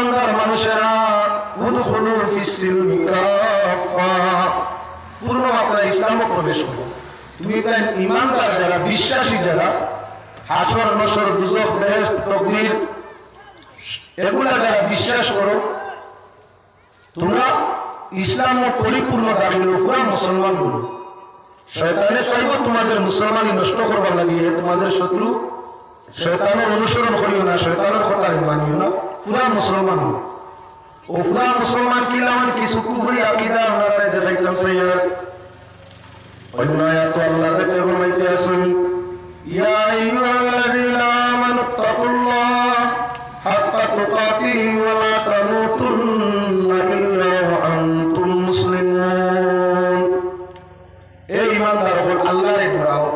ইমানদার মানুষেরা উদখুলু ফিস-সিলমি কাফা, পূর্ণ মাত্রায় ইসলামে প্রবেশ করো। তুমি তাই ইমানদার যারা, বিশ্বাসী যারা, হাসর নসর দুজখ বেহেশত তাকদীর এগুলা যারা বিশ্বাস করো, তোমরা ইসলাম পরিপূর্ণ দাবি পুরা মুসলমান গুলো। শয়তানে চাইব তোমাদের মুসলমানি নষ্ট করবার লাগিয়ে, তোমাদের শত্রু শয়তানের অনুসরণ করিও না, শয়তানের কথা মানিও না, পুরা মুসলমান হো। ও পুরা মুসলমান কি লামান কিছু কুফরি আকীদা আমরা দেখাইতাম সাইয়্যা। অন্য আয়াত আল্লাহ তাআলা ফরমাইতে আছেন, ইয়া আইয়ুহাল্লাযীনা আমানুত্তাকুল্লাহ হাক্কা তুকাতিহি ওয়া লা তামুতুন্না ইল্লা ওয়া আনতুম মুসলিমুন। এই ইমানদার হল আল্লাহরে ধরাও,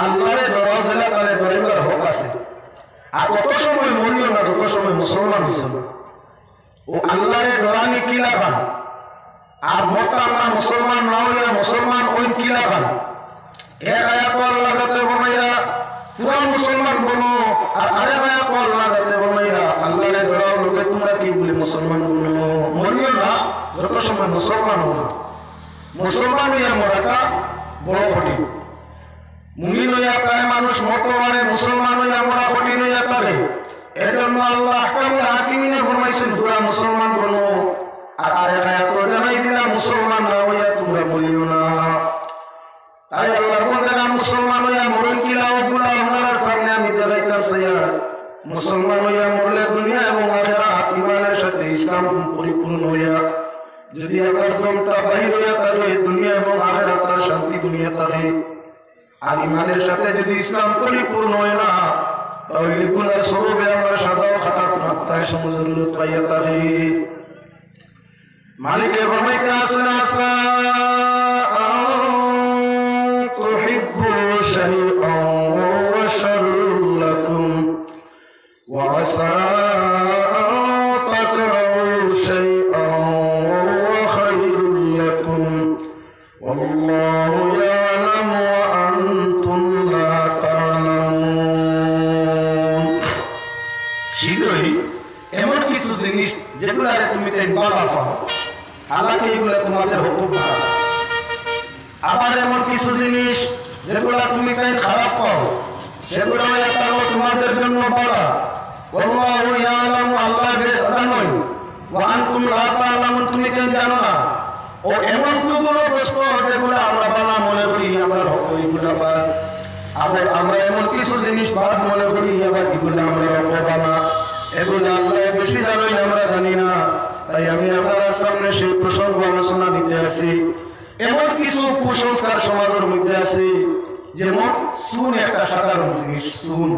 আল্লাহরে ধরাও দিলে তাহলে ধরিবার হক আছে। আর কত সময় মরিও না যত সময় মুসলমান হইছ না। ও আল্লাহরে ধরানি কি লাগান, আর মত আমরা মুসলমান না হইয়া মুসলমান ওই কি লাগান। এক আয়াত আল্লাহ তাআলা বনাইয়া পুরা মুসলমান বনো, আর আরেক আয়াত আল্লাহ তাআলা বনাইয়া আল্লাহরে ধরাও লোকে তোমরা কি বলে মুসলমান বনো। মরিও না যত সময় মুসলমান হও না। মুসলমান হইয়া মরাটা বড় কঠিন। মুমিন হইয়া প্রায় মানুষ মতো মানে, মুসলমান হইয়া মরা কঠিন হইয়া থাকে। এজন্য আল্লাহ আহকামুল হাকিমিনে ফরমাইছেন পুরা মুসলমান বনো, আর আরেক আয়াত জানাই দিলা মুসলমান না হইয়া তোমরা মরিও না। তাই আল্লাহ বলেন মুসলমান হইয়া মরেন কি লাভ, গুলা আপনারা সামনে আমি দেখাইতাম সাইয়্যা। মুসলমান হইয়া মরলে দুনিয়া এবং আখিরাত ঈমানের সাথে ইসলাম পরিপূর্ণ হইয়া যদি আবার দমটা বাহির হইয়া থাকে, দুনিয়া এবং আখিরাতের শান্তি দুনিয়া থাকে। আর ঈমানের সাথে যদি ইসলাম পরিপূর্ণ হয় না, তাহলে গুনাহ স্বরূপে আমরা সাজাও খাতার মাত্রায় সমজরুরত পাইয়া থাকি। মালিকের ফরমাইতে আছেন, আসা তুহিব্বু শাইআন ওয়া শাররুন লাকুম ওয়া আসা তাকরাহু শাইআন ওয়া খায়রুন লাকুম ওয়াল্লাহু ইয়ালামু ওয়া আনতুম লা তা'লামুন। শীঘ্রই এমন কিছু জিনিস যেগুলো তুমি তাই বাধা পাও, হালাকি এগুলো তোমাদের হুকুম না। আবার এমন কিছু জিনিস যেগুলো তুমি তাই খারাপ পাও, সেগুলো তোমাদের জন্য বাধা। আল্লাহু ইয়ালামু, আল্লাহ জানেন, ওয়া আনতুম লা তা'লামুন, তুমি তাই জানো না। ও এমন কোনো বস্তু যেগুলো আমরা বাধা মনে করি, আমরা এগুলো আবার আমরা এমন কিছু জিনিস বাদ মনে করি, আবার এগুলো আমরা বাধা। এগুলো আল্লাহ বেশি জানেন, আমরা জানি না। তাই আমি আপনার সামনে সেই প্রসঙ্গ আলোচনা নিতে আসি। এমন কিছু কুসংস্কার সমাজের মধ্যে আছে, যেমন সুন একটা সাধারণ জিনিস। সুন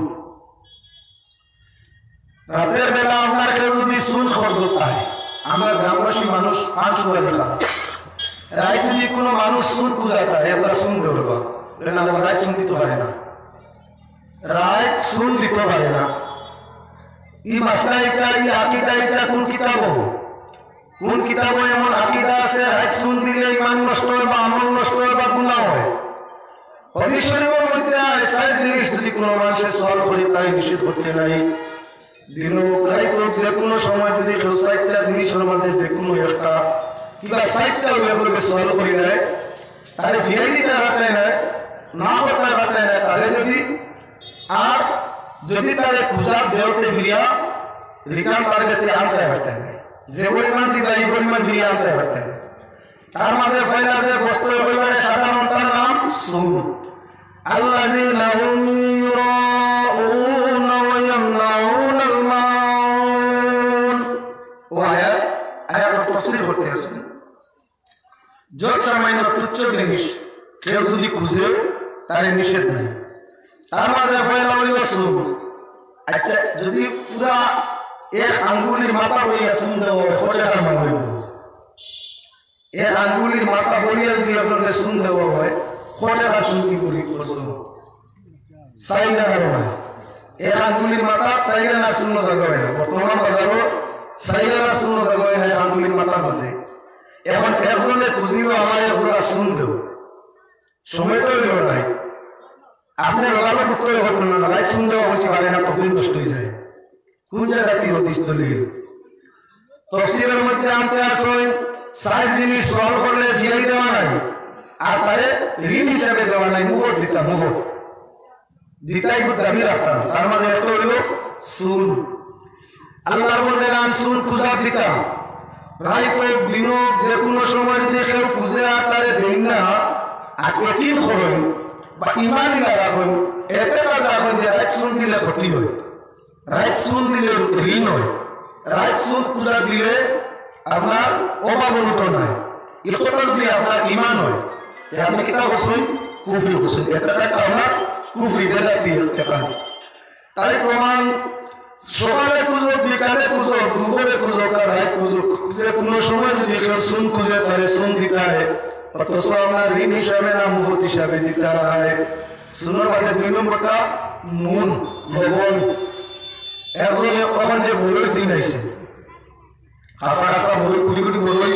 রাতের বেলা আপনার কেউ যদি সুন খরচ হয়, আমরা গ্রামবাসী মানুষ ফাঁস করে দিলাম। রায় যদি কোনো মানুষ সুন পূজা থাকে, আমরা সুন ধরবা, রায় সুন দিতে পারে না, রায় সুন দিতে পারে না। এই মাসলা এটা, এই আকিদা এটা কোন কিতাব, কোন কিতাব এমন আকিদা আছে রায় সুন দিলে ইমান নষ্ট হয় বা আমল নষ্ট হয় বা গুনাহ হয়। হাদিস শরীফের মধ্যে আছে জিনিস যদি কোনো মানুষের সওয়াল করে তাই নিষেধ করতে নাই। দিন রাত যে কোনো সময় যদি সাইটটা জিনিসের মধ্যে যে কোনো একটা কিংবা সাইটটা লেভেলে সওয়াল করে দেয়, তাহলে ভিআইপিটা রাখতে নেয়, না করতে রাখতে নেয়, তাহলে আর যদি তাহলে খুঁজার দেওয়াতে ফিরিয়া রিটার্ন তার কাছে আনতে পারতেন, যে পরিমাণ দিবা এই পরিমাণ ফিরিয়ে আনতে পারতেন। তার মাঝে পয়লা যে বস্তু পরিবারের সাধারণ তার নাম সুন। আল্লাযীনা হুম ইউরাউনা ওয়া ইয়ামনাউনাল মাউন। ও আয়াত তাফসীর করতে আসেন। যত সামান্য তুচ্ছ জিনিস কেউ যদি খুঁজে তার নিষেধ নাই। তার মাঝে পয়লা হইল সুন। আচ্ছা, যদি পুরা এক আঙ্গুলির মাথা বইয়া সুন দেওয়া হয়, কত টাকা মাল হইব? এক আঙ্গুলির মাথা বইয়া যদি আপনাকে সুন দেওয়া হয়, কত টাকা সুন কি করি চাইলে হয়? এক আঙ্গুলির মাথা চাইলে না শূন্য জায়গা হয় না। বর্তমান বাজারও চাইলে না শূন্য জায়গা হয় না আঙ্গুলির মাথা বাজে। এখন একজনে খুঁজিব আমার পুরা সুন দেব, সময়টা হইল নাই। আপনি লগালো পুত্র হতেন না, রায় শুন দেওয়া হতে পারে না, কতদিন কষ্ট হয়ে যায়। কোন জায়গাতে হদিস দলিল তফসিরের মধ্যে আনতে আসেন 6 জিনিস সওয়াল করলে দিয়ে দেওয়া নাই আর তারে ঋণ হিসাবে দেওয়া নাই মুহূর্ত দিতা মুহূর্ত দিতাই দাবি রাখতাম তার মাঝে একটা হইল সুল আল্লাহর মধ্যে গান সুল পূজা দিতা রাইতো দিন যে কোনো সময় যদি কেউ পূজা তারে দেন না আর একই করেন বা ইমান রাখেন এতে রাখেন যে রাইট সুল দিলে ক্ষতি হয় রাইট সুল দিলে ঋণ হয় রাইট সুল পূজা দিলে আপনার অভাবনত নাই একটার দিয়ে আপনার ইমান হয় আপনি কিতাব বসুন কুফরি বসুন এটা আপনার কুফরি বেদাতি একান্ত তাই প্রমাণ সকালে পুজো বিকালে পুজো দুপুরে পুজো রাত পুজো যে কোনো সময় যদি কেউ সুন খুঁজে তাহলে সুন দিতে হয় অথচ আপনার ঋণ হিসাবে না মুহূর্ত হিসাবে দিতে হয় সুনের পাশে 2 নম্বরটা নুন লবণ একজনে কখন যে বড়ই দিন আছে হাসা হাসা বড়ই কুড়ি কুড়ি বড়ই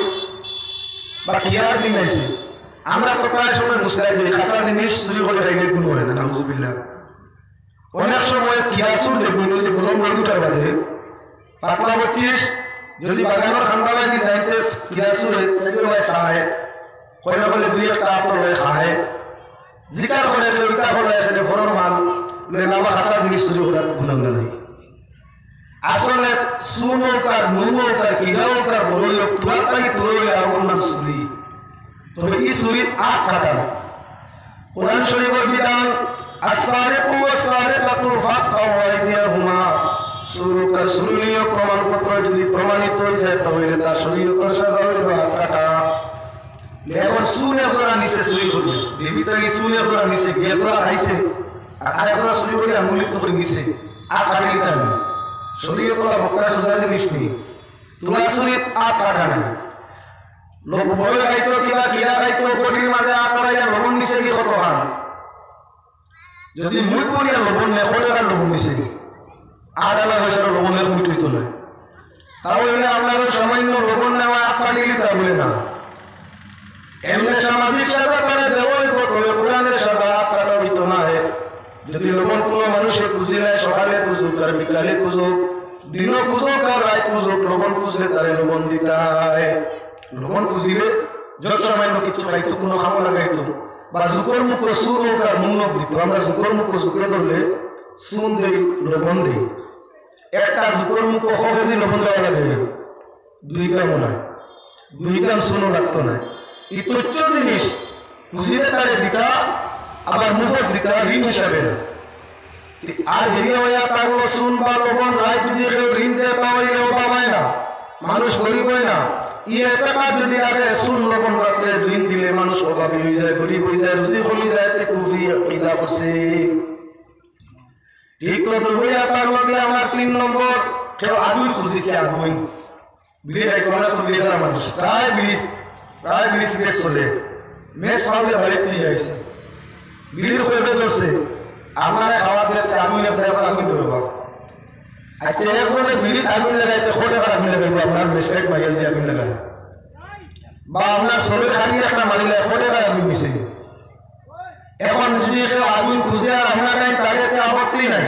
বা কিয়ার দিন আছে আমরা তো প্রায় সময় মুসলাই যে হাসা জিনিস চুরি করে খাইলে কোনো হয় না নাউজুবিল্লাহ অনেক সময় কিয়াসুর দেখুন যে গরম গরুটার বাদে পাতলা 25 যদি বাগানের ঠান্ডা লাগে যাইতে কিয়াসুর সেগুলো হয় খায় কয়টা বলে 2 একটা হয় খায় জিকার করে ওইটা বলে এখানে বড় মাল নামা হাসা জিনিস চুরি করার গুণাঙ্গ নাই আসলে সুনৌকার নুনৌকার কিগাওকার বড়ই তোমার পাই তোরই আর ওনার সুরি তবে এই সুরির আট কাটানো কোরআন শরীফের বিধান السارق والسارقة فاقطعوا أيديهما সুরকা সুরীয় প্রমাণপত্র যদি প্রমাণিত হয়ে যায় তাহলে তা শরীয়তের সাজা হইবে কাটা লেবার সুনে করা নিচে চুরি করি দেবিতা এই সুনে করা নিচে গিয়ে করা আইছে আর আরেকটা চুরি করে আঙুলিত করে নিচে আর কাটি দিতে হবে শরীয়তলা বকরা সুজা জিনিস নেই তোলা শরীয়ত আর কাটা নেই লোক বড় গাইতো কিবা কিরা গাইতো কোটির মাঝে আর করাইয়া লবণ নিচে গিয়ে কত হান যদি মুই করিয়া লবণ নেই কত টাকা লবণ নিচে আর আলা হয়েছে লবণের মুই তুইতো না তাহলে আপনার সামান্য লবণ নেওয়া আপনার নিলে তা বলে না এমনি সামাজিক সেবা করে দেওয়াই তবে কোরআনের সেবা আপনারা হইতো না যদি লবণ কোনো মানুষের খুঁজি নেয় সকালে খুঁজুক আর বিকালে খুঁজুক দিনও খুঁজুক আর রায় খুঁজুক লবণ খুঁজলে তারে লবণ দিতে হয় লবণ খুঁজিলে যত সামান্য কিছু খাইতো কোনো খামো লাগাইতো বা জুকর মুখ সুর হোক আর মুখ দিত আমরা জুকর মুখ জুকরে ধরলে সুন দেই লবণ দেই একটা জুকর মুখ কেজি লবণ দেওয়া লাগে 2 গ্রাম নয় 2 গ্রাম সুনও লাগতো না এই তুচ্ছ জিনিস খুঁজিলে তারে দিতা আবার মুখ দিতা ঋণ হিসাবে আর যদি হইয়া তার সুন বা লবণ রায় যদি কেউ ঋণ দেয় তাহলে পাবায় না মানুষ গরিব হয় না ইয়ে টাকা যদি আগে সুন লবণ রাখলে ঋণ দিলে মানুষ অভাবী হয়ে যায় গরিব হয়ে যায় রুজি হয়ে যায় কুফরি ইদা করছে ঠিক তো হইয়া তার মধ্যে আমার 3 নম্বর কেউ আগুন খুঁজেছে আগুন বিড়ি খাইতো আমরা তো বিড়ি খাওয়া মানুষ প্রায় বিড়ি সিগারেট চলে মেস পাউলে ভালো তুই যাইছে বিড়ির হয়ে বেরোচ্ছে আমার খাওয়া দিয়েছে আগুন আগুন ধরবো আচ্ছা এরপরে বিড়ি আগুন লাগাইতে কোটে আগুন লাগাইবো আপনার রেসপেক্ট মাইল দিয়ে আগুন লাগাই বা আপনার শরীর খালি একটা মারিলে কোটে আগুন দিছে এখন যদি কেউ আগুন খুঁজে আর আমরা টাইম তাদেরকে আপত্তি নাই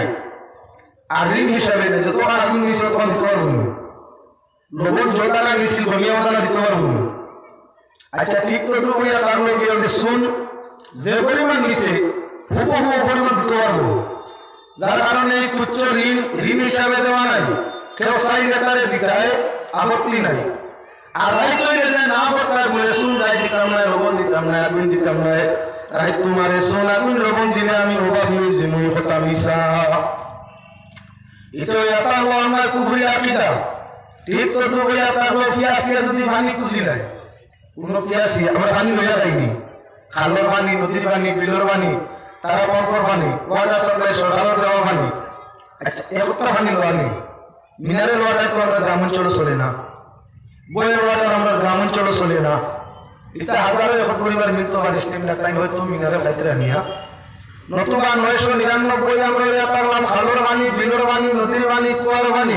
আর ঋণ হিসাবে যত আগুন নিছিল তখন দিতে পারবো লবণ জলদানা নিছিল ভমিয়া দানা দিতে পারবো আচ্ছা ঠিক তো হইয়া তার লোক শুন যে পরিমাণ নিছে হুবহু পরিমাণ দিতে পারবো যার কারণে এই তুচ্ছ ঋণ হিসাবে দেওয়া নাই কেউ চাইলে তারে দিতে আপত্তি নাই আর রাই তৈরি না বলতে বলে শুন রাই দিতাম না লবণ দিতাম না আগুন দিতাম না রাই তোমার শুন আগুন লবণ দিলে আমি অভাবী হয়েছি মুই হতাম ইসা এটা এটা হলো আমার কুফরি আকিদা ঠিক তো হইয়া তার পিয়াসিয়া যদি ভাঙি খুঁজি নাই কোনো পিয়াসি আমরা পানি হইয়া যাইনি খালের পানি নদীর পানি বিলের পানি তারা পম্পর পানি ওয়াটার সাপ্লাই সরকারের দেওয়া পানি আচ্ছা একটা পানি লওয়া নেই মিনারেল ওয়াটার তো আমরা গ্রাম অঞ্চলে চলে না বয়ের ওয়াটার আমরা গ্রাম অঞ্চলে চলে না এটা হাজারো এখন পরিবার মৃত্যু হয় স্টেম ডাক্তার হয়তো মিনারেল খাইতে নিয়া নতুবা 999 আমরা পারলাম খালের পানি বিলের পানি নদীর পানি কুয়ার পানি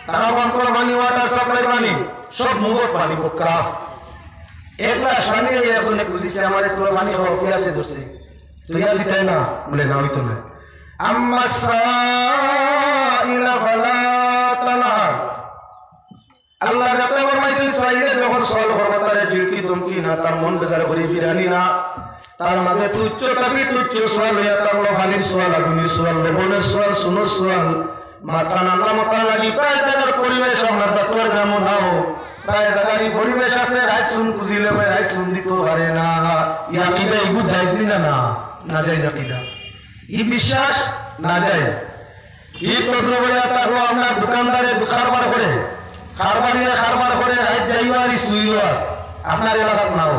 তারা পম্পর পানি ওয়াটার সাপ্লাই পানি সব মুগত পানি পক্কা একলা সামনে এখন বুঝিছে আমার তোর পানি হওয়া আছে দোষে তুই আর দিতে না বলে না হইতো না আম্মা সাইলা ফালা মাতা না আল্লাহ যাতে ফরমাইছে ইসরাইলে যখন সওয়াল করবে তারে জিরকি ধমকি না তার মন বেজার করে বিরানি না তার মাঝে তুচ্ছ থাকি তুচ্ছ সওয়াল হইয়া থাকলো খালি সওয়াল আগুনি সওয়াল লেবনের সওয়াল সুনোর সওয়াল মাথা নানা মাথা লাগি প্রায় জায়গার পরিবেশ আমার জাতর গ্রাম নাও প্রায় জায়গার পরিবেশ আছে রায় শুন খুঁজিলে রায় শুন দিতে পারে না ইয়া কিবা এগুলো যাইজ না না যাই যাকিদা ই বিশ্বাস না যায় এই তদ্রবয়া তারও আপনার দোকানদারে কারবার করে রাত যাইবার শুইবার আপনার এলাকার নাও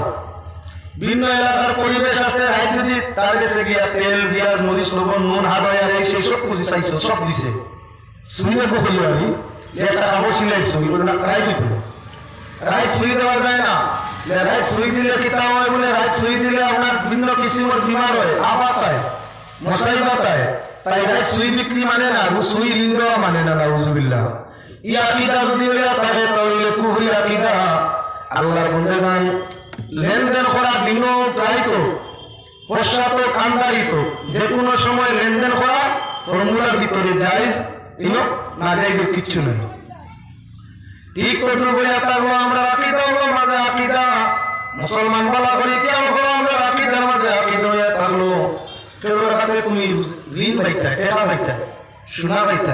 ভিন্ন এলাকার পরিবেশ আছে রাত যদি তার কাছে গিয়া তেল পেঁয়াজ মরিচ লবণ নুন হাড় সেই সব কিছু চাইছো সব দিছে শুইলে কই আমি একটা কাপড় সিলাইছো এগুলো না খাই দিত রাত শুই দেওয়া যায় না রাত শুই দিলে কিতা হয় বলে রাত শুই দিলে আপনার ভিন্ন কিসিমের বিমার হয় আবাত হয় মশাই বাতায় তাই রাত শুই বিক্রি মানে না শুই লিঙ্গ মানে না নাউজুবিল্লাহ ই আকীদা যদি হইয়া থাকে তাহলে কুফরি আকীদা আল্লাহর বন্দেগান লেনদেন করা বিনোদায়িত পশ্চাৎ কান্দারিত যে কোনো সময় লেনদেন করা ফর্মুলার ভিতরে জায়েজ ইনো না জায়েজ কিচ্ছু নেই ঠিক করে বইয়া থাকবো আমরা আকীদা হলো মাঝে আকীদা মুসলমান বলা করি কেন হলো আমরা আকীদার মাঝে আকীদা হইয়া থাকলো কেউ কাছে তুমি ঋণ পাইতা টাকা পাইতা সোনা পাইতা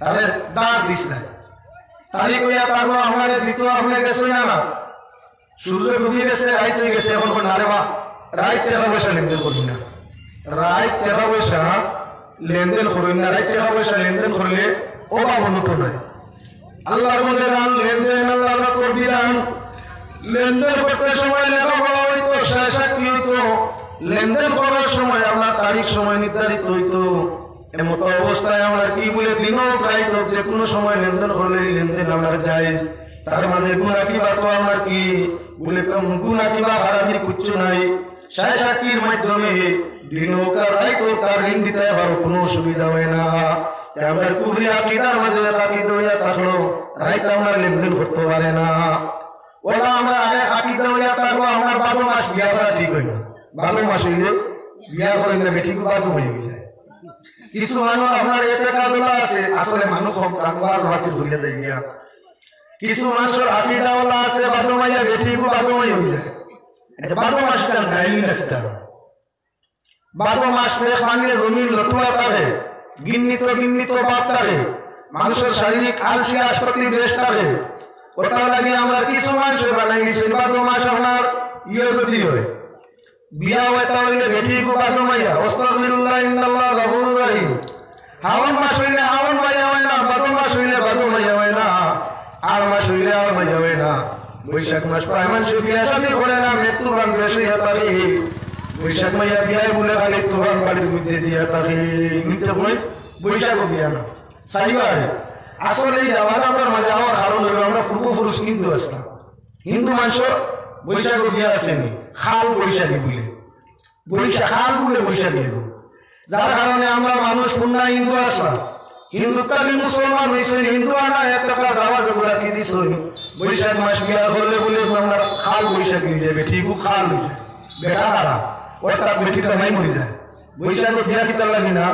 তাহলে দাঁড় দিস না তাহলে কইয়া থাকবো আমার দিত আপনার গেছে না সূর্য ডুবে গেছে রাত হয়ে গেছে এখন কোন আরে বা রাত টাকা পয়সা লেনদেন করি না রাত টাকা পয়সা লেনদেন করি না রাত টাকা পয়সা লেনদেন করলে অভাব উন্নত নয় আল্লাহর মধ্যে দান লেনদেন আল্লাহ করবি দান লেনদেন করতে সময় লেখা বলা হইতো সাক্ষী হইতো লেনদেন করার সময় আপনার তারিখ সময় নির্ধারিত হইতো এমত অবস্থায় আমরা কি বলে দিনও প্রায় যে কোনো সময় লেনদেন করলে লেনদেন আমরা যাই তার মাঝে গুণা কিবা তো আমার কি বলে গুণা কিবা হারামি কিচ্ছু নাই সাক্ষীর মাধ্যমে দিনও কারাই তো তার ঋণ দিতে আবার কোনো অসুবিধা হয় না আমরা কুফরি আকীদার মাঝে আকীদা হইয়া থাকলো রাইত আমরা লেনদেন করতে পারে না ওটা আমরা আগে আকীদা হইয়া থাকবো আমরা 12 মাস বিয়া করা ঠিক হয় না 12 মাস হইলে বিয়া করে না বেটি বাদু হয়ে যায় কিছু মানুষ আপনার এটা কাজলা আছে আসলে মানুষ সব কারবার হাতে ভুলে যায় গিয়া কিছু মানুষের আকীদা ওলা আছে বাদু মাইয়া বেটি বাদু হয়ে যায় এটা 12 মাস কাল গাইলি রাখতা 12 মাস পরে পানির জমিন লতুয়া করে গিন্নিত বাপ করে মানুষের শারীরিক আলসি আসক্তি দেশ করে ওটা লাগে আমরা কিছু মানুষ বানাই গেছি 12 মাস আপনার যদি হয় বিয়া হয় তাহলে বেটি বাদু মাইয়া আস্তাগফিরুল্লাহ ইন্নাল্লাহ গফুরুর রহিম হাওন মাস হইলে হাওন মাইয়া হয় না 12 মাস হইলে বাদু মাইয়া হয় না আর মাস হইলে আর মাইয়া হয় না বৈশাখ মাস প্রায় মানুষ বিয়া শাদী করে না মৃত্যু বান বেশি হতারে বৈশাখ মাইয়া বিয়ায় বলে খালি তোরান বাড়ির মধ্যে দিয়া তারে কিন্তু বৈশাখ বিয়া না সাইবার আসলে এই আমাদের মাঝে আমার কারণ হলো আমরা পূর্বপুরুষ হিন্দু আসলাম হিন্দু মানুষের বৈশাখ বিয়া আসেনি খাল বৈশাখী বলে খাল বলে বৈশাখী যার কারণে আমরা মানুষ পূর্ণ হিন্দু আসলাম হিন্দুত্বাকে মুসলমান হয়েছে হিন্দু আনা এক টাকা দাওয়া যেগুলা কি দিস বৈশাখ মাস বিয়া করলে বলে আমরা খাল বৈশাখী হয়ে যাবে ঠিক খাল হয়ে যায় বেটা তারা ওটা বেটি জামাই মরে যায় বৈশাখ বিয়া কি তার লাগে না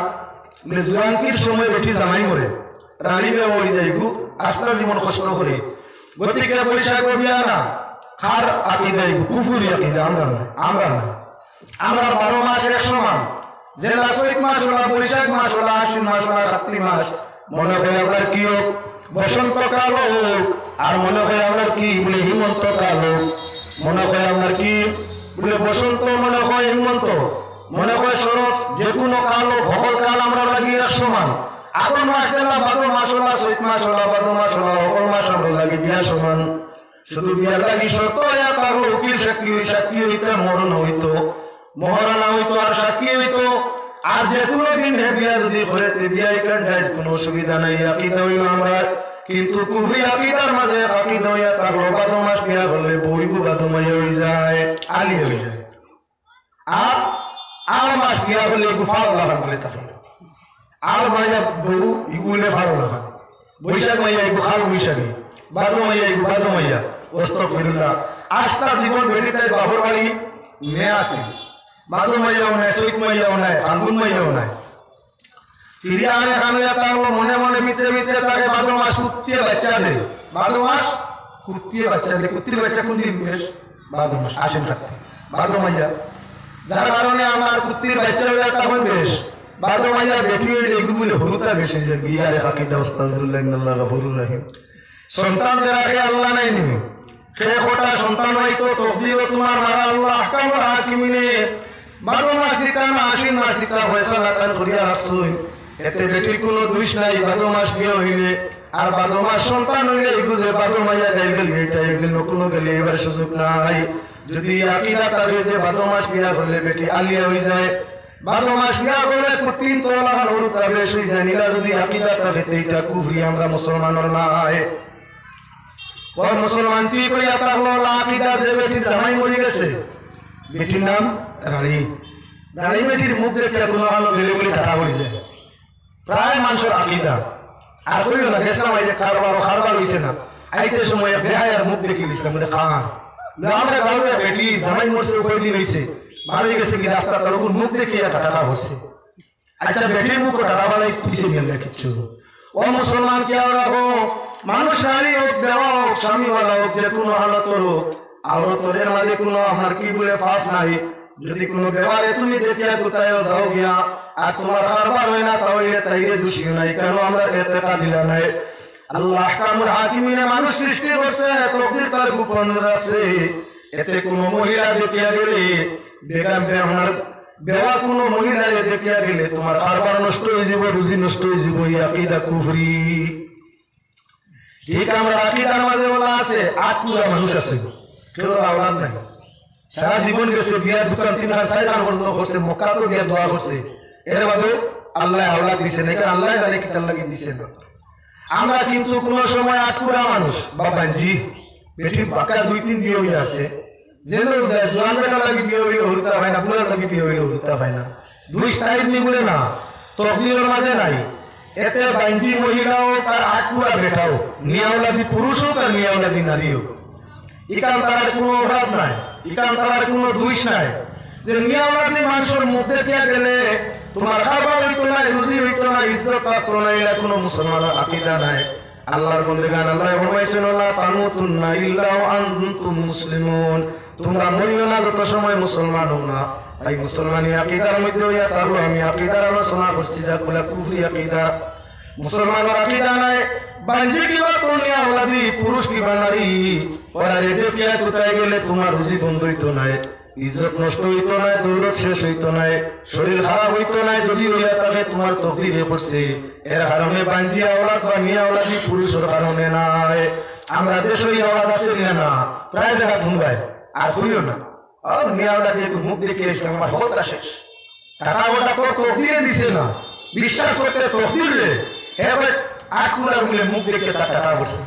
বলে জোয়ানকির সময় বেটি জামাই মরে রানী বিয়া মরে যায় আস্তার জীবন কষ্ট করে গতিকে বৈশাখ বিয়া না খার আকীদা কুফরি আকীদা আমরা 12 মাসের সমান যে চৈত মাস হলো বৈশাখ মাস হলো আশ্বিন মাস হলো কার্তিক মাস মনে হয় আপনার কি হোক বসন্তকাল হোক আর মনে হয় আপনার কি বলে হেমন্তকাল হোক মনে হয় আপনার কি বলে বসন্ত মনে হয় হেমন্ত মনে হয় শরৎ যে কোনো কাল হোক সকল কাল আমরা লাগিয়ে সমান আগুন মাস হলো ভাদ্র মাস হলো চৈত মাস হলো ভাদ্র মাস হলো সকল মাস আমরা লাগি বিয়া সমান শুধু বিয়ার লাগি শর্ত তার উকিল সাক্ষী হইতে মরণ হইতো মহারানা হইতো আর সাক্ষী হইতো আর যে কোনো দিন বিয়া যদি করে বিয়াই কান যায় কোনো অসুবিধা নাই আকীদা হইল আমরা কিন্তু কুফরি আকীদার মাঝে আকীদা হইয়া তার 12 মাস বিয়া করলে বইবু বাদমাই হয়ে যায় আলী হয়ে যায় আর মাস বিয়া করলে গুফাল লাগান বলে থাকে আর মাইয়া বউ ইগুলে ভালো লাগা বৈশাখ মাইয়া গুফাল বৈশাখী বাদু মাইয়া বাদু মাইয়া আস্তাগফিরুল্লাহ আস্তা জীবন বেটিতে বাবুর বাড়ি মেয়ে আছে বাদু মাইয়াও নাই চৈত মাইয়াও নাই ফাল্গুন মাইয়াও নাই ফিরে আনে খানে তার মনে মনে মিত্রে মিত্রে তাকে ভাদ্র মাস কুত্তিয়ে বাচ্চা দেয় ভাদ্র মাস কুত্তিয়ে বাচ্চা দেয় কুত্তির বাচ্চা কোন দিন বেশ ভাদ্র মাস আসেন থাকে ভাদ্র মাইয়া যার কারণে আমার কুত্তির বাচ্চা হয়ে তখন বেশ ভাদ্র মাইয়া বেশি এগুলো হরুতা বেশি যে গিয়ারে আকিদা আস্তাগফিরুল্লাহ ইন্নাল্লাহ গফুরুর রহিম সন্তানদের আগে আল্লাহ নাই নিবে খেয়ে খোটা সন্তান হয়তো তকদির তোমার মারা আল্লাহ আহকামুল হাকিমিনে ভাদ্র মাস দিতা না আশ্বিন মাস দিতা ফয়সালা কান করিয়া আসুন এতে বেটির কোনো দোষ নাই ভাদ্র মাস বিয়ে হইলে আর ভাদ্র মাস সন্তান হইলে এগুলো ভাদ্র মাইয়া যাই গেলে এটা এগুলো কোনো গেলে এবার সুযোগ নাই যদি আকিদা থাকে যে ভাদ্র মাস বিয়া করলে বেটি আলিয়া হয়ে যায় ভাদ্র মাস বিয়া করলে তিন তোলা হরু তা বেশ হয়ে যায় নিলা যদি আকিদা থাকে এইটা কুফরি আমরা মুসলমানের নাই ওর মুসলমান কি করিয়া থাকলো আকিদা যে বেটির জামাই মরে গেছে বেটির নাম রানী রানী বেটির মুখ দেখে কোনো ভালো গেলে বলে টাকা হয়ে যায় প্রায় মানুষের আকিদা আর কইও না গেছিলাম এই যে খারবার হইছে না আইতে সময় বেহায়ার মুখ দেখে গেছিলাম বলে খান আমরা গাঁৱে বেটি জামাই মরছে কই দিন হইছে মারি গেছে কি রাস্তা তার উপর মুখ দেখে টাকা হচ্ছে আচ্ছা বেটির মুখ টাকা বালাই খুশি মিলবে কিছু ও মুসলমান কি আর রাখো মানুষ নারী হোক দেওয়া হোক স্বামীওয়ালা হোক যে কোনো হালত হোক আওরতদের মাঝে কোনো আমার কি বলে ফাঁস নাই যদি কোনো ব্যবহারে তুমি দেখিয়া কোথায় যাও গিয়া আর তোমার খাবার হয় না তাহলে তাইলে দোষী নাই কেন আমরা এতেকা দিলা নাই আল্লাহ আহকামুল হাকিমিনে মানুষ সৃষ্টি করছে তকদির তার গোপন আছে এতে কোনো মহিলা দেখিয়া গেলে বেগাম আমার বেওয়া কোনো মহিলা দেখিয়া গেলে তোমার খাবার নষ্ট হয়ে যাব রুজি নষ্ট হয়ে যাব এই আকীদা কুফরি ঠিক আমরা আকীদার মাঝে বলা আছে আত্মীয় মানুষ আছে কেউ আওলাদ নাই সারা জীবন গেছে বিয়া দোকান 3 সাল পর্যন্ত করছে মক্কা তো গিয়া দোয়া করছে এর বাদে আল্লাহ আওলাদ দিছে না কারণ আল্লাহ জানে কি আল্লাহ কি দিছে না আমরা কিন্তু কোন সময় আটপুরা মানুষ বাবাজি বেটি বাকা 2-3 দিয়ে হই আছে যেন যায় জোয়ান বেটা লাগি দিয়ে হই হরতা হয় না বুড়া লাগি দিয়ে হই হরতা হয় না দুই টাইপ নি বলে না তকদিরের মাঝে নাই এতে বাঞ্জি মহিলাও তার আটপুরা বেটাও নিয়াওলাদি পুরুষ হোক আর নিয়াওলাদি নারী হোক ইকান তার কোনো অপরাধ নাই ইকান তার কোনো দোষ নাই যে নিয়াওলাদি মানুষের মধ্যে কে গেলে তোমার খাবার হইতো না রুজি হইতো না ইজ্জত পাত্র নাই এলা কোনো মুসলমানের আকীদা নাই আল্লাহর বন্দেগান আল্লাহ ফরমাইছেন লা তামুতুন্না ইল্লা ওয়া আনতুম মুসলিমুন তোমরা মরিও না যত সময় মুসলমান হও না তাই মুসলমানি আকীদার মধ্যে হইয়া তারও আমি আকীদার আলোচনা করছি যা বলে কুফরি আকীদা মুসলমানের আকীদা নাই বাঞ্জি কিবা তোনিয়া ওলাদি পুরুষ কিবা নারী ওরা রেদে কিয়া কোথায় গেলে তোমার রুজি বন্ধ হইতো না ইজ্জত নষ্ট হইতো না দৌলত শেষ হইতো না শরীর খারাপ হইতো না যদি হইয়া থাকে তোমার তকদিরে করছে এর কারণে বাঞ্জি আওলাদ বা নিয়া ওলাদি পুরুষের কারণে নাই আমরা দেশে আওলাদ আছে না প্রায় জায়গা ঘুমবাই আর করিও না আর নিয়া ওলাদি একটু মুখ দেখে এসে আমার হতরা শেষ টাকা ওটা তো তকদিরে দিছে না বিশ্বাস করতে তকদিরে এবার আকুলার বলে মুখ দেখে তার টাকা বসে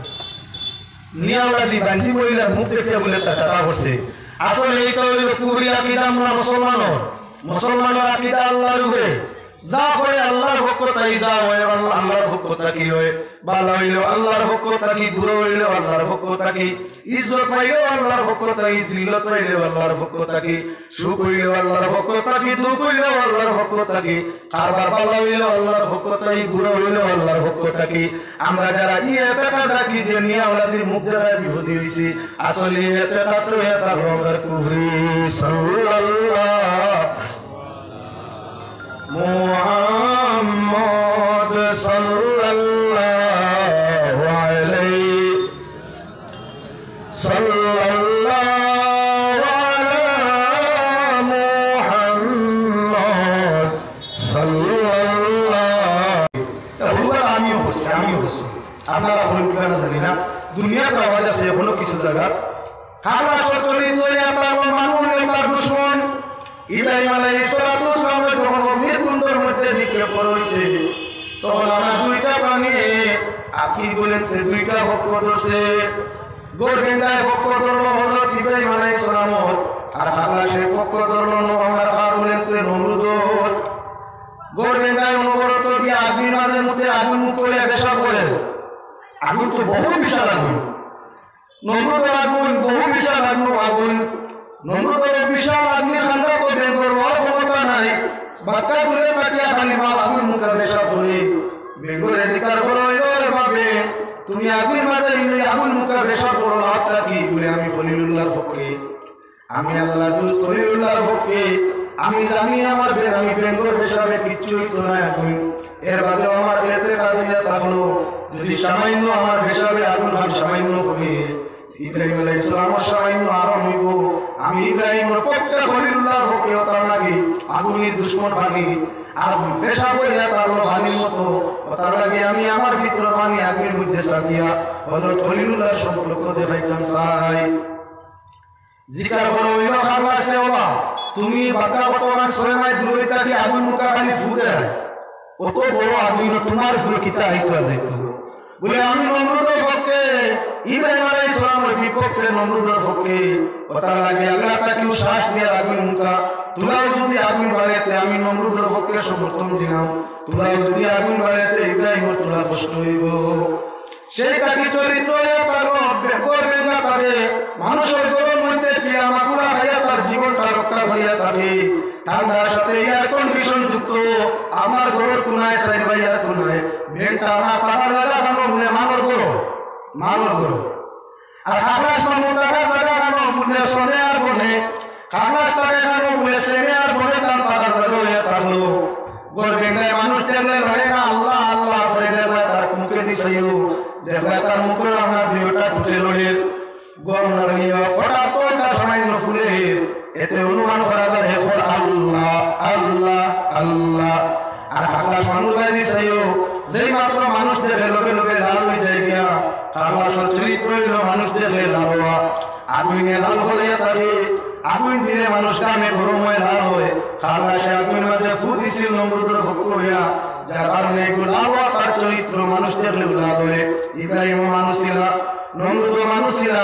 নিয়া ওলাদি বাঞ্জি মহিলার মুখ দেখে বলে তার টাকা বসে আসলে এই তো হইল কুফরি আকীদা আমরা মুসলমানের আকীদা আল্লাহর উপরে যা করে আল্লাহর পক্ষ তাই যা হয় আল্লাহর পক্ষ তাকি হয় ভালো হইল আল্লাহর পক্ষ তাকি বুড়ো হইল আল্লাহর পক্ষ তাকি ইজ্জত হইল আল্লাহর পক্ষ তাকি জিল্লত হইল আল্লাহর পক্ষ তাকি সুখ হইল আল্লাহর পক্ষ তাকি দুঃখ হইল আল্লাহর পক্ষ তাকি কারবার ভালো হইল আল্লাহর পক্ষ তাকি বুড়ো হইল আল্লাহর পক্ষ তাকি আমরা যারা ইতিকাদ রাখি যে নিয়া ওলাদির মুখ দ্বারা বিরোধী হইছি আসলে ইতিকাদ এটা রঙের কুফরি সাল্লাল্লাহু মুহাম্মদ সাল্লাল্লাহু আলাইহি সাল্লাল্লাহু আলা মুহাম্মদ সাল্লাল্লাহু তাহলে আমিও আপনারা বলবেন জানি না দুনিয়াতে আওয়াজ আছে কোনো কিছু জায়গা খালা চলি চলে আপনার মানুষের তার দুশমন ইব্রাহিম আলাইহিস সালাতু ওয়াস সালাম যখন অগ্নির কুণ্ডের মধ্যে নিক্ষেপ করা হয়েছে তখন আমরা দুইটা পানি আপনি বলেন দুইটা পক্ষ ধরছে গোড়েন্দায় পক্ষ ধরলো হযরত ইব্রাহিম আলাইহিস সালাম আর আকাশে পক্ষ ধরলো আমার বলেন নমরুদ গোড়েন্দায় অনুবরত দিয়ে আগুন মাঝে মধ্যে আগুন মুখ করে বেশা করে আগুন তো বহু বিশাল আগুন নমরুদের আগুন বহু বিশাল আগুন নমরুদের বিশাল আগুন খান্দা করবে ক্ষমতা নাই বাচ্চা দূরে তাকিয়া খালি মা আগুন মুখে পেশাব করে বেঙ্গলে জিকার করো এর ভাবে তুমি আগুন মাঝে ইমনি আগুন মুখে পেশাব করো লাভটা কি বলে আমি খলিলুল্লাহর পক্ষে আমি আল্লাহ দূত খলিলুল্লাহর পক্ষে আমি জানি আমার আমি বেঙ্গল পেশাবে কিচ্ছু হইতো না এখন এর বাদে আমার এতে কাজে থাকলো যদি সামান্য আমার পেশাবে আগুন আমি সামান্য করি ইব্রাহিম আলাইহিস সালাম সামান্য আরাম হইব আমি ইব্রাহিমের পক্ষে খলিলুল্লাহর পক্ষে তার লাগি আগুনের দুশমন ভাগি আর পেশা করিয়া তার ভানির মতো তার লাগে আমি আমার ভিতরে পানি আগুনের মধ্যে সাজিয়া হযরত খলিলুল্লাহর সম্পর্ক দেখাইতাম চাই জিকার করো ইয়া খালাস নেওয়া তুমি বাঁকা কত মাস 6 মাস দূরে থাকি আগুন মুখা খালি ফুটে কত বড় আগুন তোমার উপরে কিতা আইতা যাইতো বলে আমি নমরুদের পক্ষে ইব্রাহিম আলাইহিস সালামের বিপক্ষে নমরুদের পক্ষে কথা লাগে আল্লাহ তাকে শ্বাস দিয়ে আগুন মুখা তুলাও যদি আগুন বাড়াইতে আমি নমরুদের পক্ষে সমর্থন দিলাম তুলাও যদি আগুন বাড়াইতে ইব্রাহিমের তুলা কষ্ট হইব সেই কাকি চরিত্র তার করবে না তারে মানুষের গরম মধ্যে ক্রিয়া মাকুড়া খাইয়া তার জীবনটা রক্ষা করিয়া থাকে ঠান্ডার সাথে এয়ার কন্ডিশন যুক্ত আমার ঘরের কোনায় সাইড বাই এয়ার কোনায় বেনটা না পাহাড় লাগানো বলে মানর করো আর খালাস মানো টাকা লাগানো বলে সোনে আর বনে খালাস টাকা লাগানো বলে সেনে আর বনে তার পাহাড় লাগাইয়া থাকলো গোর বেঙ্গায় মানুষ দেখলে লড়ে না আল্লাহ আল্লাহ করে দেবা তার মুখে দিছাইও দেখবা তার মুখে আমার ভিউটা ফুটে লড়ে গরম লাগিয়া ফটা তো না সামান্য ফুলে এতে অনুমান করা যায় এখন আল্লাহ আল্লাহ আল্লাহ আর খালাস মানুষ দিছাইও যেই মাত্র মানুষ দেখে লোকে লোকে লাল হয়ে যায় গিয়া খালাস চরিত্র হইল মানুষ দেখে লাল হওয়া আগুনে লাল হলে থাকে আগুন দিলে মানুষ কামে গরম হয়ে লাল হয় খালাসে আগুনের মাঝে ফু দিছিল নমরুদের ভক্ত হইয়া যার কারণে লাল হওয়া তার চরিত্র মানুষ দেখলে লাল হয় ইব্রাহিম মানুষ ছিল নমরুদ মানুষ ছিল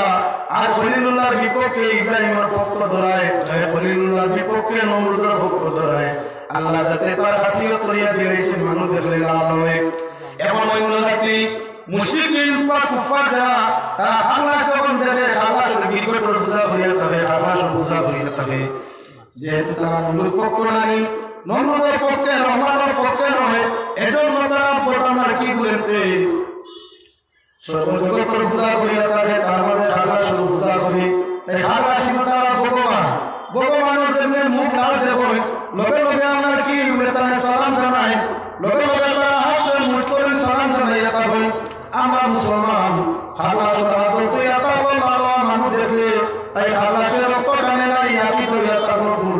আর খলিলুল্লাহর বিপক্ষে ইব্রাহিমের পক্ষ ধরায় খলিলুল্লাহর বিপক্ষে নমরুদের পক্ষ ধরায় আল্লাহ যাতে তার হাসিয়ত লইয়া দিয়েছেন মানুষ দেখলে লাল হয় এমন অন্য জাতি মুশরিকিন বা কুফার যারা তারা আল্লাহ যখন যাবে আল্লাহ গিরগট পূজা করিয়া থাকে আল্লাহ পূজা করিয়া থাকে যেহেতু তারা নমরুদ পক্ষ নাই নমরুদের পক্ষে রহমানের পক্ষে নয় এজন্য তারা বর্তমান কি বলতে সর্বজগতের পূজা করিয়া থাকে তার মধ্যে আল্লাহ পূজা করি তাই আল্লাহ তারা ভগবানের জন্য মুখ লাল দেখেন লগে লগে আমরা কি তারা সালাম জানাই লগে লগে তারা হাত ধরে মুঠ করে সালাম জানাইয়া থাকেন আমরা মুসলমান খালাস বলতে মানুষ দেখলে তাই খালাসের রক্ত টানে নাই আমি ধরিয়া থাকবো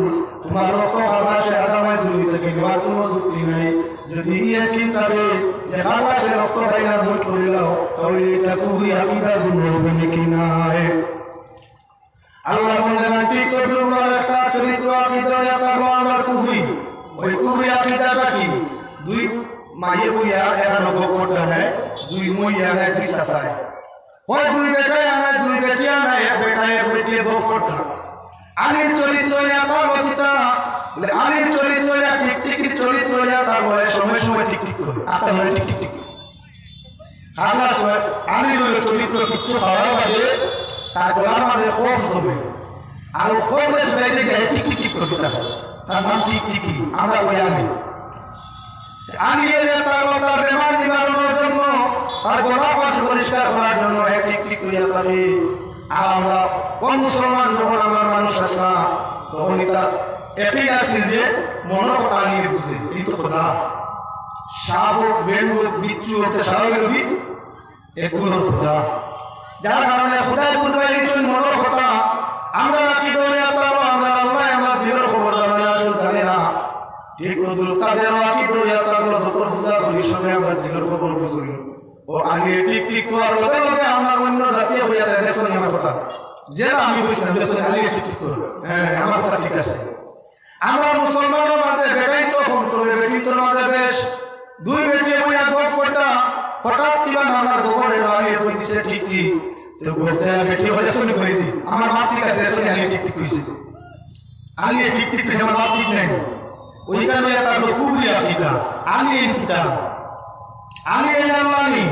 তোমার রক্ত খালাসে আদামায় ধরি থেকে নেওয়ার কোনো যুক্তি নাই যদি একই তারে যে খালাসের রক্ত খাইয়া মুঠ করিলাও তাহলে এটা খুবই আকিদা জন্য নাকি নাই আল্লাহ বলেন ঠিক তর্জমার একটা চরিত্র আকিদা থাকলো আমার কুফরি ওই কুফরি আকিদাটা কি দুই माये को यार है ना गोकोटा है दुई मो यार है किस ऐसा है और दुई बेटा यार है दुई बेटियां ना है बेटा है बेटी गोकोटा आलिम चरित्र या था वो कितना ले आलिम चरित्र या टिक टिक चरित्र या था वो है समय समय टिक टिक आता है टिक टिक खाना सो आलिम चरित्र किच्छु खावा बाजे तार गोला मारे खौफ जमे আর খৌফ में बैठे गए टिक टिक करता है तार नाम टिक टिक আমরা ওই আলি আনিয়ে তার বেমার নিবারণের জন্য আর গোলা পাশ পরিষ্কার করার জন্য একটি ক্রিয়া করে আর আমরা কোন মুসলমান যখন আমার মানুষ আসা তখন তার এটাই আছে যে মনের কথা নিয়ে বুঝে এই তো কথা সাপ হোক বেন হোক বিচ্ছু হোক স্বাভাবিক এগুলোর কথা যার কারণে খোদায় বুঝবাই দিয়েছেন মনের কথা আমরা রাখি দৌড়ে আমরা আল্লাহ আমার দিনের খবর জানে না ঠিক ওদুল কাদের আকি দৌড়ে যত পূজা করি সময় আমরা দিনের খবর করি ও আগে ঠিক ঠিক করার লগে লগে আমার অন্য জাতীয় হইয়া যায় দেখুন আমার কথা যেটা আমি বুঝলাম দেখুন আগে ঠিক ঠিক করো হ্যাঁ আমার কথা ঠিক আছে আমরা মুসলমানের মাঝে বেটাই তো ফোন করবে বেটি তোর মাঝে বেশ দুই বেটি বইয়া গপ করতা হঠাৎ কিবা আমার গোবরে আমি কই দিছে ঠিক ঠিক তো গোবরে বেটি হলে শুনি কই দি আমার বাপ ঠিক আছে শুনি আমি ঠিক ঠিক কইছি আগে ঠিক ঠিক আমার বাপ ঠিক নাই ওই কারণে তার কুবরি আকিদা আমি এই পিতা আমি এই আল্লাহ নি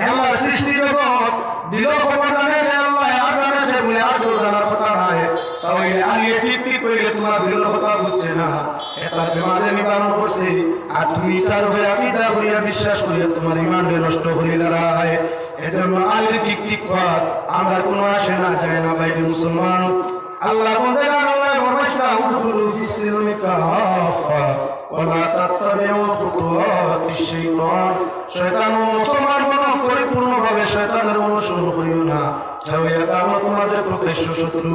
আল্লাহ সৃষ্টি জগৎ দিল খবর জানে যে আল্লাহ আর জানে বলে আর জানার কথা নাই তাহলে আমি ঠিক ঠিক কইলে তোমার দিল কথা বুঝছে না এটা বেমারে নিবারণ দুইটার হয়ে আকিদা হইয়া বিশ্বাস করিয়া তোমার ইমানকে নষ্ট করিলা রায় এজন্য আগে ঠিক ঠিক কর আমরা কোনো আসে না যায় না ভাই মুসলমান আল্লাহ বলে আল্লাহ ফরমাইছে উদখুলু ফিস-সিলমি কাফা ওয়ালা তাত্তাবিউ খুতুওয়াতিশ শাইতান শয়তান মুসলমান পরিপূর্ণভাবে শয়তানের অনুসরণ করিও না তোমাদের প্রকাশ্য শত্রু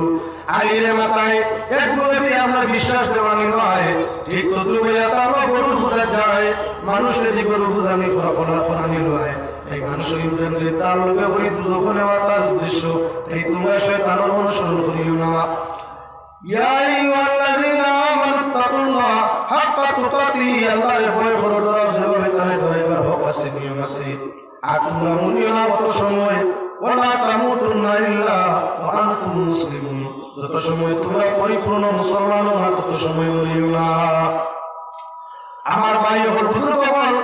আইরে মাথায় একগুলো দিয়ে আমরা বিশ্বাস দেওয়ানি নয় ঠিক গরু পূজা যায় মানুষের যে গরু পূজানি করানি নয় এই মানুষের তার লোকে বলি দুঃখ নেওয়া তার উদ্দেশ্য এই তোমরা শয়তানের অনুসরণ করিও না ইয়া আইয়ুহাল্লাযীনা আমানু তাকুল্লাহ হাক্কা তুকাতিহি আল্লাহর ভয় করো যেভাবে তারে দয়াবার হক আছে নিয়ম আছে আর তোমরা মরিও না অত সময় ওয়ালা তামুতুন্না ইল্লা ওয়া আনতুম মুসলিমুন যত সময় তোমরা পরিপূর্ণ মুসলমান না তত সময় মরিও না আমার ভাই হল বুজুর্গ হল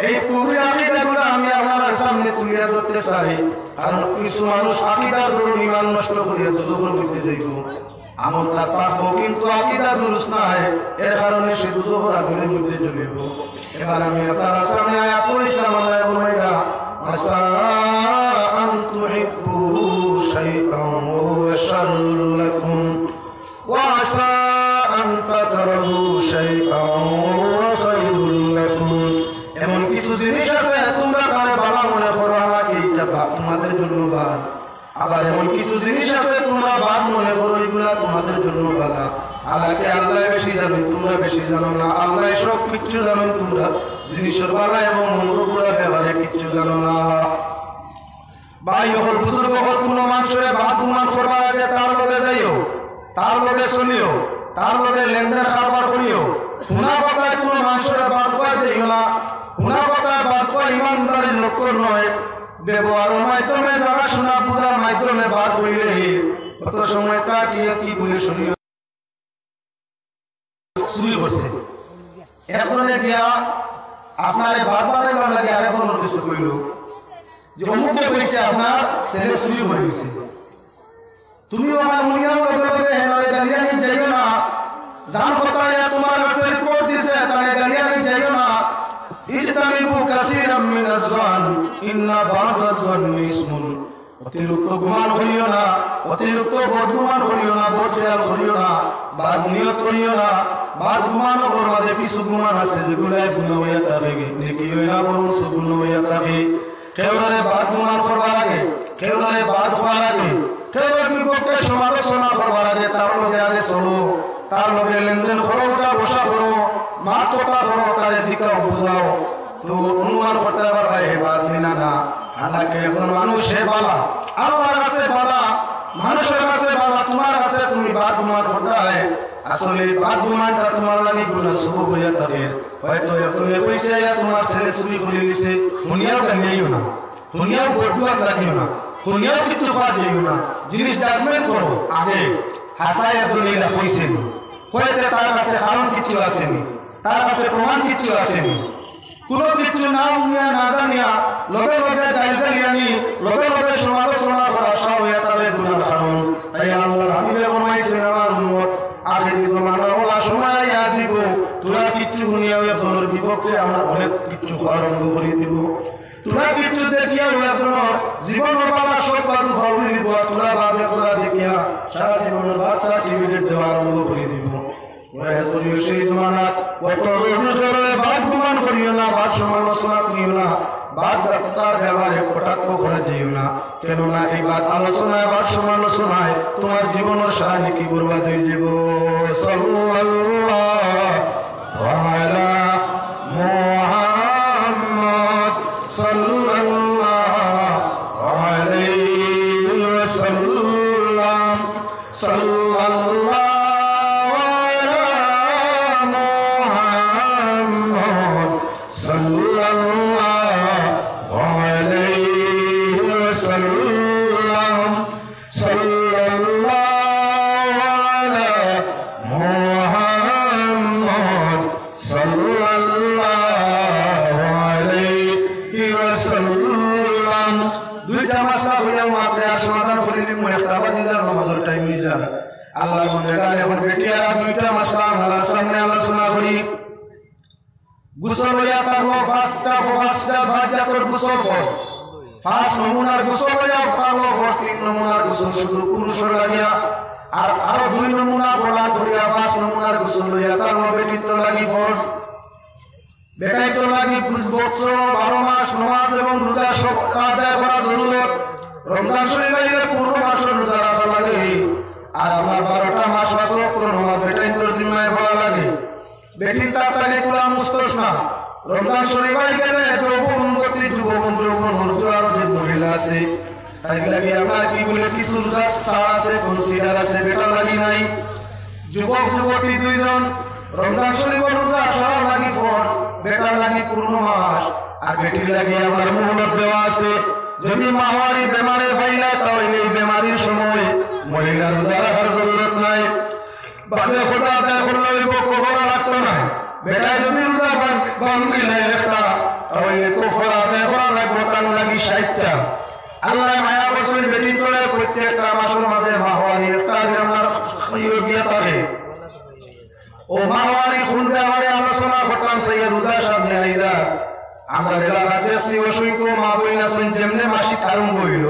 এই পুরো আকীদাগুলো আমি আপনার সামনে তুলে ধরতে চাই কারণ কিছু মানুষ আকীদার জন্য ঈমান নষ্ট করিয়া দুজোর মধ্যে যাইব আমরা পারবো কিন্তু আকীদা দুরুস্ত নাই এর কারণে সে দুজোর আগুনের মধ্যে জ্বলিব এবার আমি আপনার সামনে আয়াত পড়িলাম আল্লাহ বলেন আসা আন তুহিব্বু শাইআন ওয়া হুয়া শাররুল লাকুম ওয়া আসা আন তাকরাহু শাইআন ওয়া হুয়া খায়রুল লাকুম এমন কিছু জিনিস আছে তোমরা কারে ভালো মনে করো নাকি এটা তোমাদের জন্য ভালো আবার এমন কিছু জিনিস আছে তোমরা ভালো মনে করো এগুলা তোমাদের জন্য ভালো আল্লাহকে আল্লাহ বেশি জানেন তোমরা বেশি জানো না আল্লাহ সব কিছু জানেন তোমরা জিনিসের ভালো এবং মন্ত্রগুলা ব্যাপারে কিছু জানো না ভাই হল বুজুর্গ হল কোন মানুষের ভাত গুমান করবার আগে তার লগে যাইও তার লগে শুনিও তার লগে লেনদেন কারবার করিও শোনা কথায় কোন মানুষের ভাত পাওয়া যাইও না শোনা কথায় ভাত পাওয়া ইমানদারির লক্ষণ নয় ব্যবহারের মাধ্যমে যারা শোনা পূজার মাধ্যমে ভাত হইলে কত সময়টা কি বলে শুনিও চুরি করছে এখন গিয়া আপনার ভাত বানাইবার লাগে আর এখন নোটিশ করিল যে অমুকে কইছে আপনার ছেলে চুরি করে গেছে তুমিও আমার মনিয়ার লগে হেনারে গালিয়ানি যাইও না জান কথায় তোমার কাছে রিপোর্ট দিছে তাই গালিয়ানি যাইও না ইজতানিবু কাসীরাম মিনাজ যান ইন্না বা'দাজ যাননি ইসমুন অতিরিক্ত গুমান করিও না অতিরিক্ত বদগুমান করিও না বদখেয়াল করিও না বাদ নিয়ত করিও না বাদ গুমান করবা যে কিছু গুমান আছে যেগুলাই গুনাহ হইয়া থাকে নেকি হইয়া বরং গুনাহ হইয়া থাকে কেউরে বাদ গুমান করবার আগে কেউরে বাদ হওয়ার আগে কেউরে বিপক্ষে সমালোচনা করবার আগে তার লগে আগে চলো তার লগে লেনদেন করো ওটা বসা করো মা কথা করো তার দিকাও বুঝাও তো অনুমান করতে পারবা ভাই বাদ মিনা না আল্লাহকে এখন মানুষ হে বালা আল্লাহর কাছে বালা মানুষের কাছে বালা তোমার কাছে তুমি বাদ গুমান করতে আসলে বাদ গুমানটা তোমার লাগি গুনাহ সবব হইয়া থাকে হয়তো তুমি কইছে তোমার ছেলে চুরি করে নিছে দুনিয়াও কানিও না দুনিয়াও বড়ুয়া রাখিও না দুনিয়াও কিছু পাওয়া যাইও না জিনিস জাজমেন্ট করো আগে হাসায় দুনিয়া কইছেন হয়তো তার কাছে কারণ কিছু আসেনি তার কাছে প্রমাণ কিছু আসেনি কোনো কিছু না উনিয়া না জানিয়া লগে লগে গাইগালিয়ানি লগে লগে সমালোচনা করা সব হইয়া তাদের গুনাহ কারণ তাই আল্লাহ হাবিবে ফরমাইছেন আমার উম্মত আগে দিব মানবলা সময় আইয়া দিব তোরা কিছু দুনিয়া হইয়া তোর বিপক্ষে আমরা অনেক কিছু আরম্ভ করে দিব তোরা কিছু দেখিয়া হইয়া তোর জীবন বাবা সব বাদু ফাউলি দিব তোরা বাদে তোরা দেখিয়া সারা জীবন বাচ্চা টিভিটের দেওয়া আরম্ভ করে দিব সেই জমানাত কত বাদ গুমান করিও না বাদ সমালোচনা করিও না বাদ তার ব্যবহারে কটাক্ষ করে দিও না কেননা এই বাদ আলোচনায় বাদ সমালোচনায় তোমার জীবনের সারা কি বরবাদ হয়ে যাব সাল্লাল্লাহু আলা মুহাম্মদ সাল্লাল্লাহু আলাইহি ওয়াসাল্লাম সাল্লাল্লাহু আল্লাহ মন্দিরে এখন বেটিয়া দুইটা মাসলা আমার সামনে আলোচনা করি গোসল হইয়া 5 নমুনার গোসল হইয়া পারলো 3 নমুনার গোসল শুধু পুরুষের লাগিয়া আর আরো 2 নমুনা বলা করিয়া 5 নমুনার গোসল হইয়া তার বেটিত লাগি ফরজ বেটাই তো লাগি বছর 12 মাস নামাজ এবং রোজা সব আদায় করা জরুরত রমজান শরীফের পুরো মাস রোজা রাখা লাগে আর আমার 12টা মাস পুরো নামাজ বেটাই তো জিম্মায় করা লাগে বেটির তাড়াতাড়ি তোলা মুস্তাসনা রমজান শরীফে গেলে যৌবনবতী যুবক আর যে মহিলা আছে তাই লাগে আমার কি বলে কিছু রোজা ছাড় আছে কনসিডার আছে বেটার লাগি নাই যুবক যুবতী দুইজন রমজান শরীফের রোজা ছাড়া লাগি ফরজ বেটার লাগি পূর্ণ মাস আর বেটির লাগি আমার মুহূর্ত দেওয়া আছে যদি মাহওয়ারি বেমারে ফাইলা তাহলে এই বেমারির সময় মহিলা রোজা রাখার জরুরত নাই বাদে খোদা আদায় করলে কোহরা লাগতো না বেটায় যদি রোজা ভাঙিলে একটা তাহলে কোহরা আদায় করা লাগবে তার লাগি 60টা আল্লাহ মায়া বছরের বেটির তোলে প্রত্যেকটা মাসের মাঝে মাহওয়ারি একটা আমার ইয়োগিয়া থাকে ও মাহওয়ারি খুলবে আমাদের আলোচনা করতাম সেই রোজা সামনে আইরা আমরা এলাকাতে অসংখ্য মা বই না শুন যেমনে মাসিক আরম্ভ হইল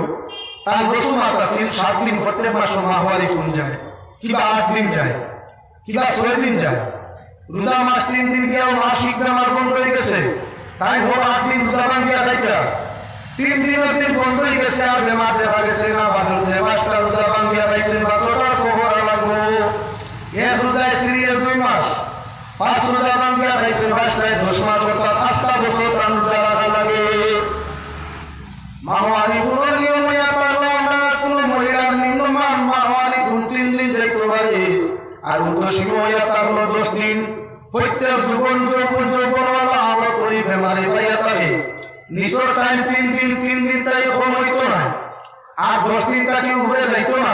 তার বসু মাতা 7 দিন প্রত্যেক মাস মাহওয়ারি খুন যায় কিবা 8 দিন যায় কিবা 6 দিন যায় রোজা মাস 3 দিন গিয়ে মাসিক বেমার বন্ধ হয়ে গেছে তাই ভোর 8 দিন রোজা ভাঙিয়া খাইতা 3 দিন বন্ধ হয়ে গেছে আর বেমার দেখা গেছে না বাদল যে মাসটা রোজা ভাঙিয়া খাইছে বাছটার কোহরা লাগবো এক রোজায় সিরিয়াল 2 মাস 5 রোজা ভাঙিয়া খাইছে বাছটায় 10 মাস অর্থাৎ 8টা বছর প্রাণ রোজা রাখা লাগে মাহওয়ারি কোনো নিয়ম ইয়া পারলাম না কোনো মহিলার নিম্নমান মাহওয়ারি 3 দিন যাইতে পারে আর উল্টো সীমাইয়া থাকলো 10 দিন প্রত্যেক জীবন যৌবনওয়ালা আমরা করি বেমারি পাইয়া থাকে নিচর টাইম 3 দিন তাই কম হইতো না আর 10 দিন তাকে উপরে যাইতো না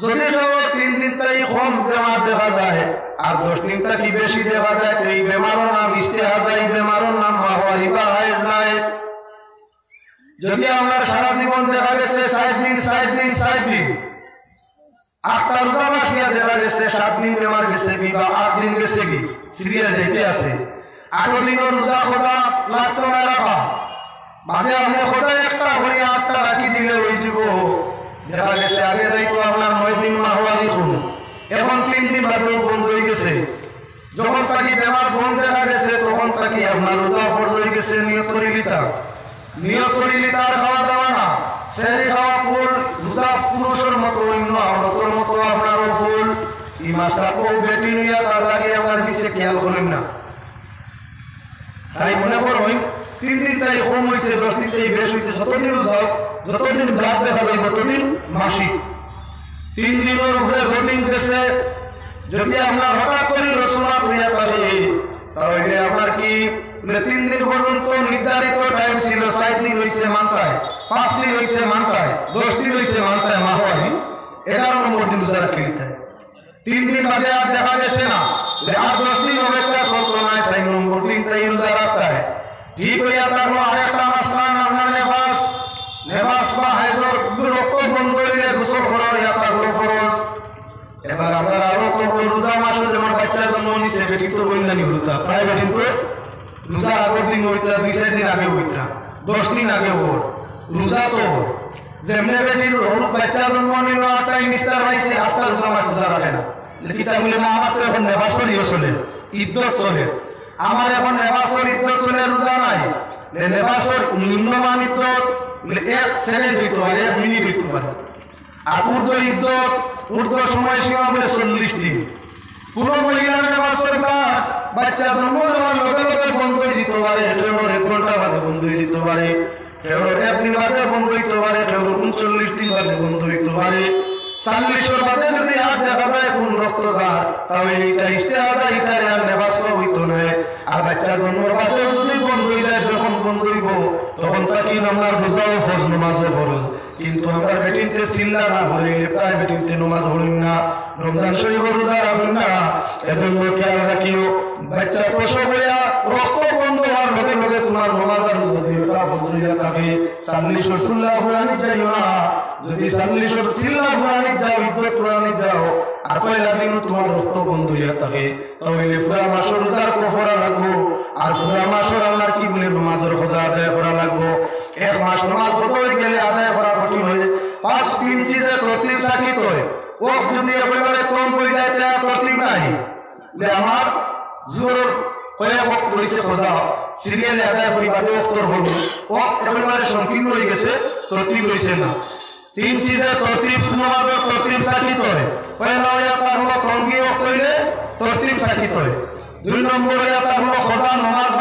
যদি 3 দিন তাই কম বেমার দেখা যায় আর 10 দিন তাকে বেশি দেখা যায় এই বেমারের নাম ইস্তেহা যায় বেমারের নাম মাহওয়ারি বা হায়েজ নাই যদি আমরা সারা জীবন দেখা গেছে 60 দিন 8টা রোজা মাস নিয়ে দেখা গেছে 7 দিন বেমার গেছে কি বা 8 দিন গেছে কি সিরিয়াল যেতে আছে 8 দিন রোজা খোদা লাগতো না রাখা বাদে আপনি খোদা একটা করে 8টা রাখি দিলে ওই যাব দেখা গেছে আগে যাইতো আপনার 9 দিন মাহওয়ারি খুন এখন 3 দিন বাদে বন্ধ হয়ে গেছে যখন তাকে বেমার বন্ধ দেখা গেছে তখন তাকে আপনার রোজা ফরজ হয়ে গেছে নিয়ত করে লিতা খাওয়া দাওয়া না সেরি খাওয়া ফুল রোজা পুরুষের মতো অন্য আওরতের মতো আপনারও ফুল এই মাসটা কেউ বেটি নিয়ে তার লাগে আপনার কিছু খেয়াল করেন না তাই মনে করুন 3 দিন তাই কম হয়েছে 10 দিন তাই বেশ হয়েছে যতদিন যাও যতদিন ব্লাড দেখা যায় ততদিন মাসিক 3 দিনের উপরে যতদিন গেছে যদি আপনার হঠাৎ করে রসনা হইয়া পারে তাহলে আপনার কি 3 দিন পর্যন্ত নির্ধারিত টাইম ছিল 60 দিন হয়েছে মানতায় 5 দিন হয়েছে মানতায় 10 দিন হয়েছে মানতায় মাহওয়ারি 11 নম্বর দিন রোজা রাখতে দিতে 3 দিন বাদে আর দেখা গেছে না আর 10 দিন অপেক্ষা চলতো না 6 নম্বর দিন তাই রোজা রাখতে হয় ঠিক হইয়া থাকলো আরেকটা মাসলা আপনার নেফাস বা হাইজর রক্ত বন্ধ হইলে গোসল করা হইয়া থাকলো ফরজ এবার আমরা আরো রোজা মাসে যেমন বাচ্চা জন্ম নিছে বেটি তো বন্যানি রোজা প্রায় বেটি তো রোজা আগের দিন হইতা 2-4 দিন আগে হইতা 10 দিন আগে হল রোজা তো যেমনে বেটির বাচ্চা জন্ম নিল আটটাই নিস্তার হয়েছে 8টা রোজা মাস রোজা রাখে না কিতা বলে না আমার তো এখন নেবাসরিও চলে ইদ্যত চলে আমার এখন নেবাসর ইদ্যত চলে রোজা নাই নেবাসর নিম্নমান ইদ্যত 1 সেকেন্ড হইতে পারে 1 মিনিট হইতে পারে আর উর্ধ্ব ইদ্যত উর্ধ্ব সময়সীমা বলে 40 দিন কোন মহিলা নেবাসর বাচ্চা জন্ম নেওয়ার লগে লগে বন্ধ হয়ে যেতে পারে 1 ঘন্টা বাদে বন্ধ হয়ে যেতে পারে 1 দিন বাদে বন্ধ হইতে পারে 39 দিন বাদে বন্ধ হইতে পারে 40 বাদে যদি আর দেখা যায় কোন রক্ত যায় তাহলে এটা ইস্তেহাদা ইতারে আর নেবাসর হইতো না আর বাচ্চা জন্মের বাদে যদি বন্ধ হয়ে যায় যখন বন্ধ হইব তখন তাকে আমার রোজাও ফরজ নামাজও ফরজ কিন্তু আমরা বেটিতে চিল্লা না হলে প্রায় বেটিতে নামাজ পড়ি না রমজান শরীফ রোজা রাখবেন না এজন্য খেয়াল রাখিও বাচ্চা প্রসব হইয়া রক্ত বন্ধ হওয়ার লগে লগে তোমার নামাজ আর রোজা বন্ধ হইয়া থাকে 40 সুল্লাহ কোরআনিক যাইও না যদি 40 চিল্লা কোরআনিক যাও ইদ্যত কোরআনিক যাও আর পয়লা দিন তোমার রক্ত বন্ধ হইয়া থাকে তাহলে পুরা মাসের রোজার করা লাগবো আর পুরা মাসের আল্লাহর কি বলে নামাজের খোঁজা আদায় করা লাগবো এক মাস নামাজ কত হয়ে গেলে আদায় করা কঠিন হয়ে 5-3 চিজে তরতিব সাকিত হয় ও যদি একেবারে কম হয়ে যায় তা তরতিব নাই আমার জোর কয়েক ওয়াক্ত হয়েছে খোঁজা সিরিয়ালে আদায় করি বাদে ওক্তর হল ও একেবারে সংকীর্ণ হয়ে গেছে তরতিব হয়েছে না 3 চিজে তরতিব সুন্দরভাবে তরতিব সাকিত হয় পয়লা হইয়া তার হলো কম গিয়ে ওক্ত হইলে তরতিব সাকিত হয় 2 নম্বর হইয়া তার হলো খোঁজা নামাজ